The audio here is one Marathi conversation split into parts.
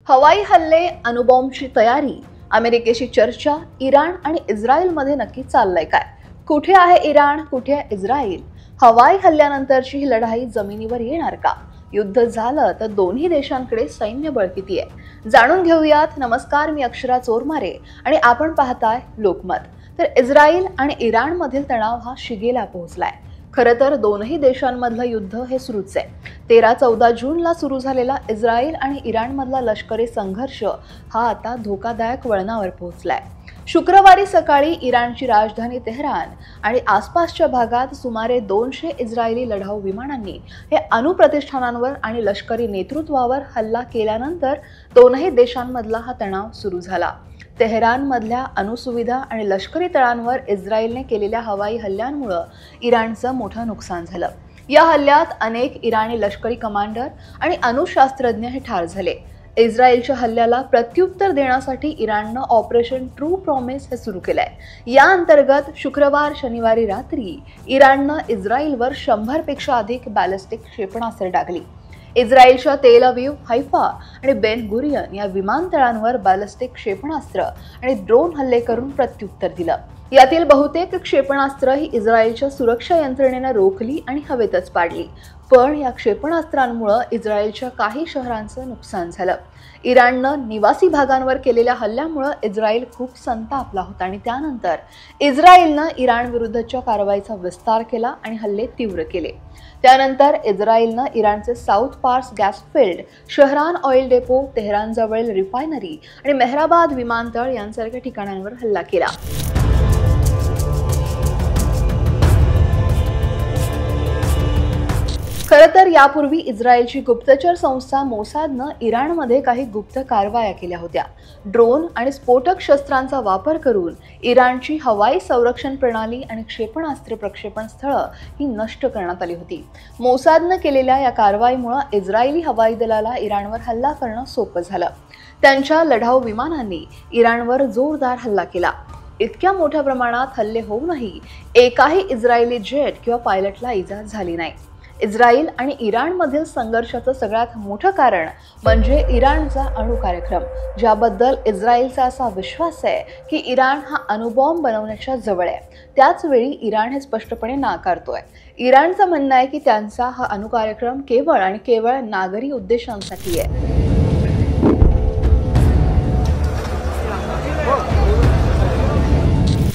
हवाई हल्ले, अणुबॉम्बची तयारी, अमेरिकेशी चर्चा, इराण आणि इस्रायलमध्ये नक्की चाललंय काय? कुठे आहे इराण, कुठे आहे इस्रायल? हवाई हल्ल्यानंतरची ही लढाई जमिनीवर येणार का? युद्ध झालं तर दोन्ही देशांकडे सैन्यबळ किती आहे? जाणून घेऊयात. नमस्कार, मी अक्षरा चोरमारे आणि आपण पाहताय लोकमत. तर इस्रायल आणि इराणमधील तणाव हा शिगेला पोहोचलाय. खरं तर दोनही देशांमधलं युद्ध हे सुरूच आहे. 13-14 जूनला सुरू झालेला इस्रायल आणि इराणमधला लष्करी संघर्ष हा आता धोकादायक वळणावर पोहोचलाय. शुक्रवारी सकाळी इराणची राजधानी तेहरान आणि आसपासच्या भागात सुमारे 200 इस्रायली लढाऊ विमानांनी हे अणुप्रतिष्ठानांवर आणि लष्करी नेतृत्वावर हल्ला केल्यानंतर दोनही देशांमधला हा तणाव सुरू झाला. तेहरानमधल्या अणुसुविधा आणि लष्करी तळांवर इस्रायलने केलेल्या हवाई हल्ल्यांमुळे इराणचं मोठं नुकसान झालं. या हल्ल्यात अनेक इराणी लष्करी कमांडर आणि अणुशास्त्रज्ञ हे ठार झाले. इस्रायलच्या हल्ल्याला प्रत्युत्तर देण्यासाठी इराणनं ऑपरेशन ट्रू प्रॉमिस हे सुरू केलंय. या अंतर्गत शनिवारी रात्री इराणनं इस्रायलवर 100 पेक्षा अधिक बॅलिस्टिक क्षेपणास्त्रे डागली. इस्रायलच्या तेल अवीव, हैफा आणि बेन गुरियन या विमानतळांवर बॅलिस्टिक क्षेपणास्त्र आणि ड्रोन हल्ले करून प्रत्युत्तर दिलं. यातील बहुतेक क्षेपणास्त्र ही इस्रायलच्या सुरक्षा यंत्रणेनं रोखली आणि हवेतच पाडली. पण या क्षेपणास्त्रांमुळे इस्रायलच्या काही शहरांचं नुकसान झालं. इराणनं निवासी भागांवर केलेल्या हल्ल्यामुळे इस्रायल खूप संतापला होता आणि त्यानंतर इस्रायलनं इराण विरुद्धच्या कारवाईचा विस्तार केला आणि हल्ले तीव्र केले. त्यानंतर इस्रायलनं इराणचे साऊथ पार्स गॅस फील्ड, शहरान ऑइल डेपो, तेहरानजवळील रिफायनरी आणि मेहराबाद विमानतळ यांसारख्या ठिकाणांवर हल्ला केला. खरं तर यापूर्वी इस्रायलची गुप्तचर संस्था मोसादनं इराणमध्ये काही गुप्त कारवाया केल्या होत्या. ड्रोन आणि स्फोटक शस्त्रांचा वापर करून इराणची हवाई संरक्षण प्रणाली आणि क्षेपणास्त्र प्रक्षेपण स्थळं ही नष्ट करण्यात आली होती. मोसादनं केलेल्या या कारवाईमुळे इस्रायली हवाई दलाला इराणवर हल्ला करणं सोपं झालं. त्यांच्या लढाऊ विमानांनी इराणवर जोरदार हल्ला केला. इतक्या मोठ्या प्रमाणात हल्ले होऊनही एकाही इस्रायली जेट किंवा पायलटला इजा झाली नाही. इस्रायल आणि इराणमधील संघर्षाचं सगळ्यात मोठं कारण म्हणजे इराणचा अणु कार्यक्रम, ज्याबद्दल इस्रायलचा असा विश्वास आहे की इराण हा अणुबॉम्ब बनवण्याच्या जवळ आहे. त्याच वेळी इराण हे स्पष्टपणे नाकारतोय. इराणचं म्हणणं आहे की त्यांचा हा अणु कार्यक्रम केवळ आणि केवळ नागरी उद्देशांसाठी आहे.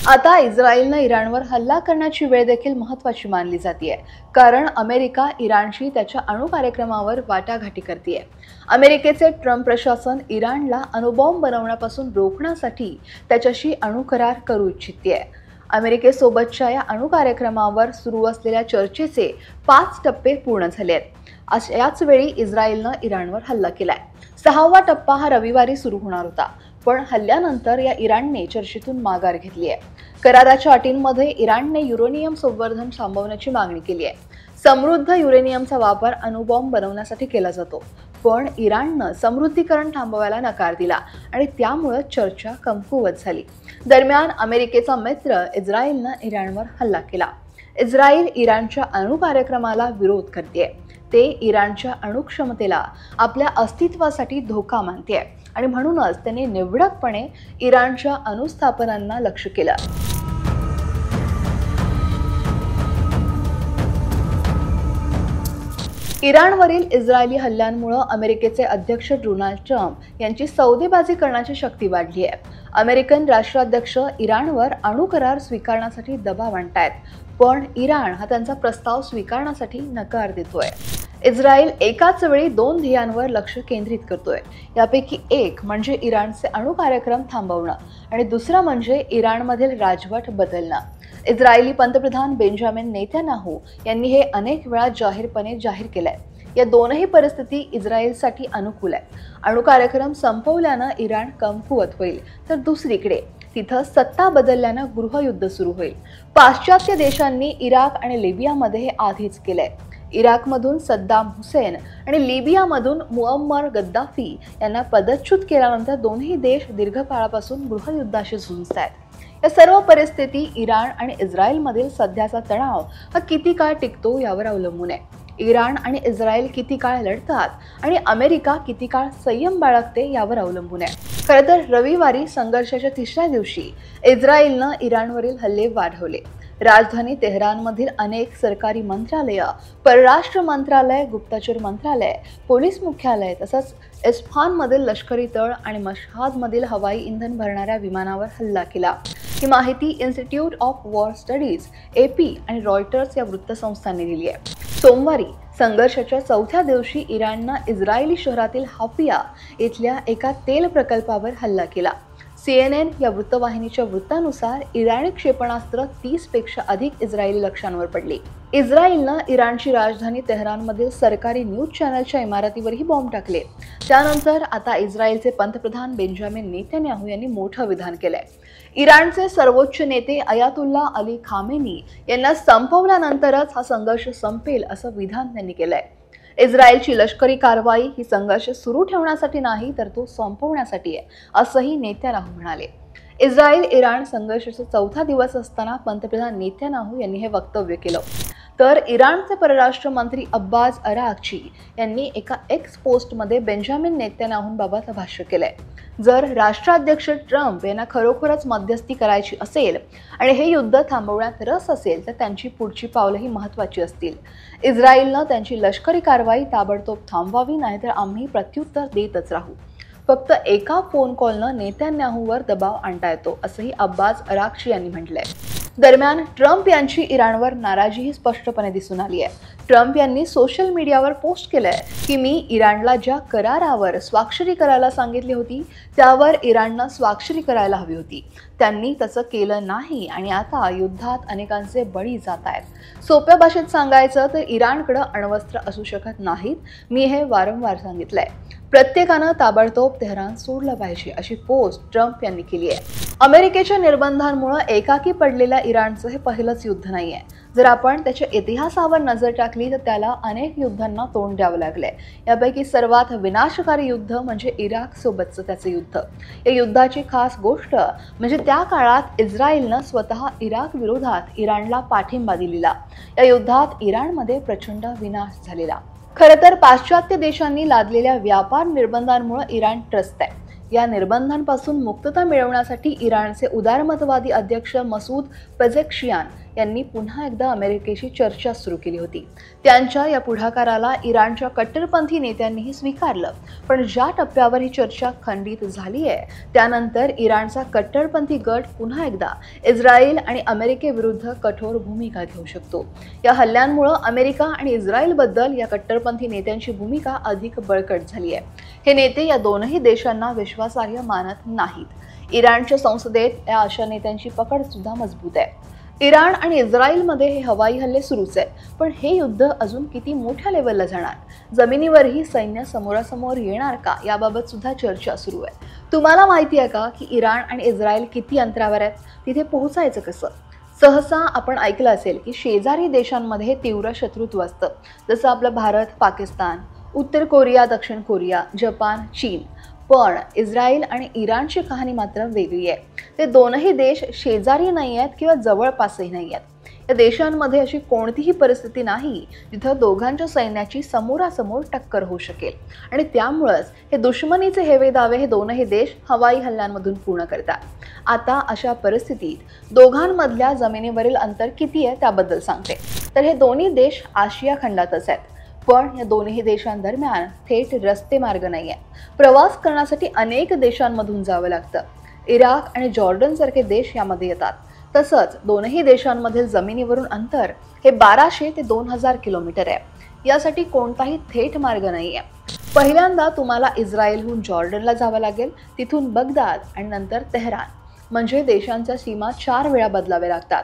आता इस्रायलनं इराणवर हल्ला करण्याची वेळ देखील महत्त्वाची मानली जाते, कारण अमेरिका इराणशी त्याच्या अणु कार्यक्रमावर वाटाघाटी करतेय. अमेरिकेचे ट्रम्प प्रशासन इराणला अणुबॉम्ब बनवण्यापासून रोखण्यासाठी त्याच्याशी अणुकरार करू इच्छिते. अमेरिकेसोबतच्या या अणु कार्यक्रमावर सुरू असलेल्या चर्चेचे 5 टप्पे पूर्ण झाले आहेत. याच वेळी इस्रायलनं इराणवर हल्ला केलाय. 6वा टप्पा हा रविवारी सुरू होणार होता, पण हल्ल्यानंतर या इराणने चर्चेतून माघार घेतली आहे. कराराच्या अटींमध्ये इराणने युरेनियम संवर्धन थांबवण्याची मागणी केली आहे. समृद्ध युरेनियमचा वापर अणुबॉम्ब बनवण्यासाठी केला जातो, पण इराणनं समृद्धीकरण थांबवायला नकार दिला आणि त्यामुळे चर्चा कमकुवत झाली. दरम्यान अमेरिकेचा मित्र इस्रायलनं इराणवर हल्ला केला. इस्रायल इराणच्या अणु कार्यक्रमाला विरोध करते. ते इराणच्या अणुक्षमतेला आपल्या अस्तित्वासाठी धोका मानते आणि म्हणूनच त्याने निवडकपणे इराणच्या अणुस्थापनांना लक्ष्य केलं. इराणवरील इस्रायली हल्ल्यांमुळे अमेरिकेचे अध्यक्ष डोनाल्ड ट्रम्प यांची सौदेबाजी करण्याची शक्ती वाढली आहे. अमेरिकन राष्ट्राध्यक्ष इराणवर अणु करार स्वीकारण्यासाठी दबाव आणतायत, पण इराण हा त्यांचा प्रस्ताव स्वीकारण्यासाठी नकार देतोय. इस्रायल एकाच वेळी 2 ध्येयांवर लक्ष केंद्रित करतोय. यापैकी एक म्हणजे इराणचे अणु कार्यक्रम थांबवणं आणि दुसरा म्हणजे इराणमधील राजवट बदलणं. इस्रायली पंतप्रधान बेंजामिन नेतन्याहू यांनी हे अनेक वेळा जाहीरपणे जाहीर केलंय. या दोनही परिस्थिती इस्रायलसाठी अनुकूल आहेत. अणु कार्यक्रम संपवल्यानं इराण कमकुवत होईल, तर दुसरीकडे तिथं सत्ता बदलल्यानं गृहयुद्ध सुरू होईल. पाश्चात्य देशांनी इराक आणि लिबियामध्ये हे आधीच केलंय. इराकमधून सद्दाम हुसेन आणि लिबियामधून मुअम्मर गद्दाफी यांना पदच्युत केल्यानंतर दोन्ही देश दीर्घकाळापासून गृहयुद्धाशी झुंजत आहेत. या सर्व परिस्थिती इराण आणि इस्रायलमधील सध्याचा तणाव हा किती काळ टिकतो यावर अवलंबून आहे. इराण आणि इस्रायल किती काळ लढतात आणि अमेरिका किती काळ संयम बाळगते यावर अवलंबून आहे. खरं तर रविवारी संघर्षाच्या तिसऱ्या दिवशी इस्रायलनं इराणवरील हल्ले वाढवले. राजधानी तेहरानमधील अनेक सरकारी मंत्रालय, परराष्ट्र मंत्रालय, गुप्तचर मंत्रालय, पोलीस मुख्यालय तसंच इस्फहानमधील लष्करी तळ आणि मशहादमधील हवाई इंधन भरणाऱ्या विमानावर हल्ला केला. ही माहिती institute of war studies AP आणि रॉयटर्स या वृत्तसंस्थांनी दिली आहे. सोमवारी संघर्षाच्या चौथ्या दिवशी इराणनं इस्रायली शहरातील हाफिया इथल्या एका तेल प्रकल्पावर हल्ला केला. CNN या वृत्तवाहिनीच्या वृत्तानुसार इराणी क्षेपणास्त्र 30 पेक्षा अधिक इस्रायली लक्ष्यांवर पडली. इस्रायलनं इराणची राजधानी तेहरानमधील सरकारी न्यूज चॅनलच्या इमारतीवरही बॉम्ब टाकले. त्यानंतर आता इस्रायलचे पंतप्रधान बेंजामिन नेतन्याहू यांनी मोठं विधान केलंय. इराणचे सर्वोच्च नेते अयातुल्ला अली खामेनी यांना संपवल्यानंतरच हा संघर्ष संपेल असं विधान त्यांनी केलंय. इस्रायलची लष्करी कारवाई ही संघर्ष सुरू ठेवण्यासाठी नाही तर तो संपवण्यासाठी आहे असंही नेतन्याहू म्हणाले. इस्रायल इराण संघर्षाचा चौथा दिवस असताना पंतप्रधान नेतन्याहू यांनी हे वक्तव्य केलं. तर इराणचे परराष्ट्र मंत्री अब्बास अराक्ची यांनी एका एक्स पोस्टमध्ये बेंजामिन नेतन्याहूंबाबत भाष्य केलंय. जर राष्ट्राध्यक्ष ट्रम्प यांना खरोखरच मध्यस्थी करायची असेल आणि हे युद्ध थांबवण्यात रस असेल तर त्यांची पुढची पावलंही महत्त्वाची असतील. इस्रायलनं त्यांची लष्करी कारवाई ताबडतोब थांबवावी, नाहीतर आम्ही प्रत्युत्तर देतच राहू. फक्त एका फोन कॉलनं नेतन्याहूवर दबाव आणता येतो असंही अब्बास अराक्ची यांनी म्हटलंय. दरम्यान ट्रम्प यांची इराणवर नाराजीही स्पष्टपणे दिसून आली आहे. ट्रम्प यांनी सोशल मीडियावर पोस्ट केलंय की मी इराणला ज्या करारावर स्वाक्षरी करायला सांगितली होती त्यावर इराणनं स्वाक्षरी करायला हवी होती. त्यांनी तसं केलं नाही आणि आता युद्धात अनेकांचे बळी जात आहेत. सोप्या भाषेत सांगायचं तर इराणकडे अण्वस्त्र असू शकत नाहीत. मी हे वारंवार सांगितलंय. प्रत्येकानं ताबडतोब तेहरान सोडलं पाहिजे अशी पोस्ट ट्रम्प यांनी केली आहे. अमेरिकेच्या निर्बंधांमुळे एकाकी पडलेल्या इराणचं हे पहिलंच युद्ध नाहीये. जर आपण त्याच्या इतिहासावर नजर टाकली तर त्याला अनेक युद्धांना तोंड द्यावं लागलंय. यापैकी सर्वात विनाशकारी युद्ध म्हणजे इराक सोबतचं त्याचं युद्ध. या युद्धाची खास गोष्ट म्हणजे त्या काळात इस्रायलनं स्वतः इराक विरोधात इराणला पाठिंबा दिलेला. या युद्धात इराणमध्ये प्रचंड विनाश झालेला. खरं तर पाश्चात्य देशांनी लादलेल्या व्यापार निर्बंधांमुळे इराण त्रस्त आहे. या निर्बंधांपासून मुक्तता मिळवण्यासाठी इराणचे उदारमतवादी अध्यक्ष मसूद पेझेश्कियान यांनी पुन्हा एकदा अमेरिकेशी चर्चा सुरू केली होती. त्यांच्या या पुढाकाराला इराणच्या कट्टरपंथी नेत्यांनीही स्वीकारलं. पण ज्या टप्प्यावर ही चर्चा खंडित झाली आहे त्यानंतर इराणचा कट्टरपंथी गट पुन्हा एकदा इस्रायल आणि अमेरिकेविरुद्ध कठोर भूमिका घेऊ शकतो. या हल्ल्यांमुळे अमेरिका आणि इस्रायलबद्दल या कट्टरपंथी नेत्यांची भूमिका अधिक बळकट झाली आहे. हे नेते या दोनही देशांना विश्वासार्ह मानत नाहीत. इराणच्या संसदेत या अशा नेत्यांची पकड सुद्धा मजबूत आहे. इराण आणि इस्रायलमध्ये हे हवाई हल्ले सुरूच आहेत. पण हे युद्ध अजून किती मोठ्या लेवलला जाणार, जमिनीवरही सैन्य समोरासमोर येणार का याबाबत सुद्धा चर्चा सुरू आहे. तुम्हाला माहिती आहे का की इराण आणि इस्रायल किती अंतरावर आहेत? तिथे पोहोचायचं कसं? सहसा आपण ऐकलं असेल की शेजारी देशांमध्ये तीव्र शत्रुत्व असतं, जसं आपलं भारत, पाकिस्तान, उत्तर कोरिया, दक्षिण कोरिया, जपान, चीन. पण इस्रायल आणि इराणची कहाणी मात्र वेगळी आहे. ते दोनही देश शेजारी नाही आहेत किंवा जवळपासही नाही आहेत. या देशांमध्ये अशी कोणतीही परिस्थिती नाही जिथं दोघांच्या सैन्याची समोरासमोर टक्कर होऊ शकेल. आणि त्यामुळेच हे दुश्मनीचे हेवे दावे हे दोनही देश हवाई हल्ल्यांमधून पूर्ण करतात. आता अशा परिस्थितीत दोघांमधल्या जमिनीवरील अंतर किती आहे त्याबद्दल सांगते. तर हे दोन्ही देश आशिया खंडातच आहेत. पण या दोन्ही देशांदरम्यान थेट रस्ते मार्ग नाही आहे. प्रवास करण्यासाठी अनेक देशांमधून जावं लागतं. इराक आणि जॉर्डन सारखे देश यामध्ये येतात. तसंच दोनही देशांमधील जमिनीवरून अंतर हे 1200 ते 2000 किलोमीटर आहे. यासाठी कोणताही थेट मार्ग नाही आहे. पहिल्यांदा तुम्हाला इस्रायलहून जॉर्डनला जावं लागेल, तिथून बगदाद आणि नंतर तेहरान. म्हणजे देशांच्या सीमा 4 वेळा बदलाव्या लागतात.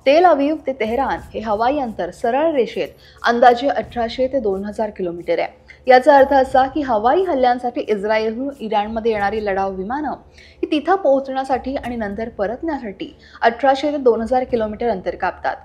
तेल अवीव ते तेहरान हे हवाई अंतर सरळ रेषेत अंदाजे 1800 ते 2000 किलोमीटर आहे. याचा अर्थ असा की हवाई हल्ल्यांसाठी इस्रायलहून इराणमध्ये येणारी लढाऊ विमानं ही तिथं पोहोचण्यासाठी आणि नंतर परतण्यासाठी 1800 ते 2000 किलोमीटर अंतर कापतात.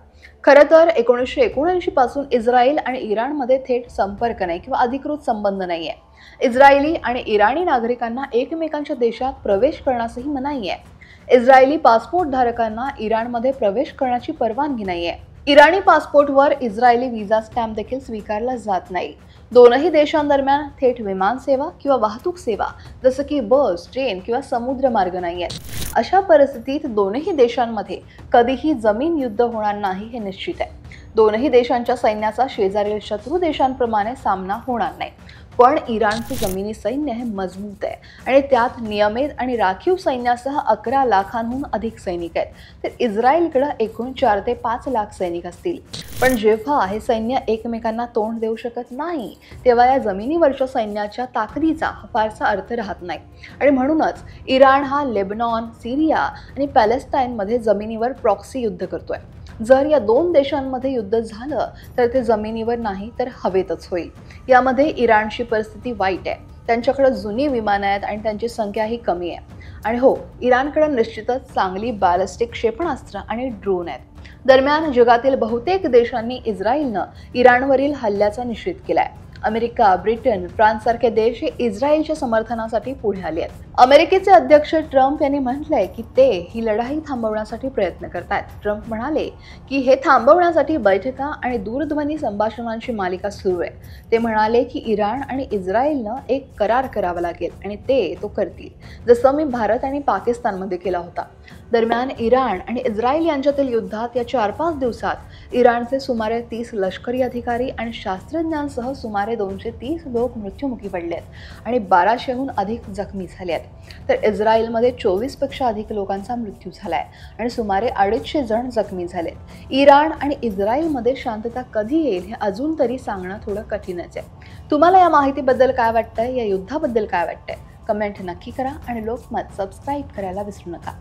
खरं तर 1979 पासून इस्रायल आणि इराणमध्ये थेट संपर्क नाही किंवा अधिकृत संबंध नाही आहे. इस्रायली आणि इराणी नागरिकांना एकमेकांच्या देशात प्रवेश करण्यासही मनाई आहे. इस्रायली पासपोर्ट धारकांना इराणमध्ये प्रवेश करण्याची परवानगी नाहीये. इराणी पासपोर्टवर इस्रायली व्हिसा स्टॅम्प देखील स्वीकारला जात नाही. दोनही देशांदरम्यान थेट विमान सेवा किंवा वाहतूक सेवा जसं की बस, ट्रेन किंवा समुद्रमार्ग नाही आहेत. अशा परिस्थितीत दोनही देशांमध्ये कधीही जमीन युद्ध होणार नाही हे निश्चित आहे. दोनही देशांच्या सैन्याचा शेजारील शत्रू देशांप्रमाणे सामना होणार नाही. पण इराणचे जमिनी सैन्य हे मजबूत आहे आणि त्यात नियमित आणि राखीव सैन्यासह 11 लाखांहून अधिक सैनिक आहेत. तर इस्रायलकडे एकूण 4 ते 5 लाख सैनिक असतील. पण जेव्हा हे सैन्य एकमेकांना तोंड देऊ शकत नाही तेव्हा या जमिनीवरच्या सैन्याच्या ताकदीचा फारसा अर्थ राहत नाही. आणि म्हणूनच इराण हा लेबनॉन, सिरिया आणि पॅलेस्टाईनमध्ये जमिनीवर प्रॉक्सी युद्ध करतोय. जर या दोन देशांमध्ये युद्ध झालं तर ते जमिनीवर नाही तर हवेतच होईल. यामध्ये इराणची परिस्थिती वाईट आहे. त्यांच्याकडे जुनी विमानं आहेत आणि त्यांची संख्याही कमी आहे. आणि हो, इराणकडे निश्चितच चांगली बॅलिस्टिक क्षेपणास्त्र आणि ड्रोन आहेत. दरम्यान जगातील बहुतेक देशांनी इस्रायलनं इराणवरील हल्ल्याचा निषेध केलाय. अमेरिका, ब्रिटन, फ्रान्स सारखे देश हे इस्रायलच्या समर्थनासाठी पुढे आले आहेत. अमेरिकेचे अध्यक्ष ट्रम्प यांनी म्हटलंय की ते ही लढाई थांबवण्यासाठी प्रयत्न करतायत. ट्रम्प म्हणाले की हे थांबवण्यासाठी बैठका आणि दूरध्वनी संभाषणांची मालिका सुरू आहे. ते म्हणाले की इराण आणि इस्रायलनं एक करार करावा लागेल आणि ते तो करतील, जसं मी भारत आणि पाकिस्तानमध्ये केला होता. दरम्यान इराण आणि इस्रायल यांच्यातील युद्धात या 4-5 दिवसात इराणचे सुमारे 30 लष्करी अधिकारी आणि शास्त्रज्ञांसह सुमारे 230 लोक मृत्युमुखी पडले आहेत आणि 1200हून अधिक जखमी झाले आहेत. तर इस्रायलमध्ये 24 पेक्षा अधिक लोकांचा मृत्यू झालाय आणि सुमारे 250 जण जखमी झालेत. इराण आणि इस्रायलमध्ये शांतता कधी येईल हे अजून तरी सांगणं थोडं कठीणच आहे. तुम्हाला या माहितीबद्दल काय वाटतंय, या युद्धाबद्दल काय वाटतंय? कमेंट नक्की करा आणि लोकमत सबस्क्राईब करायला विसरू नका.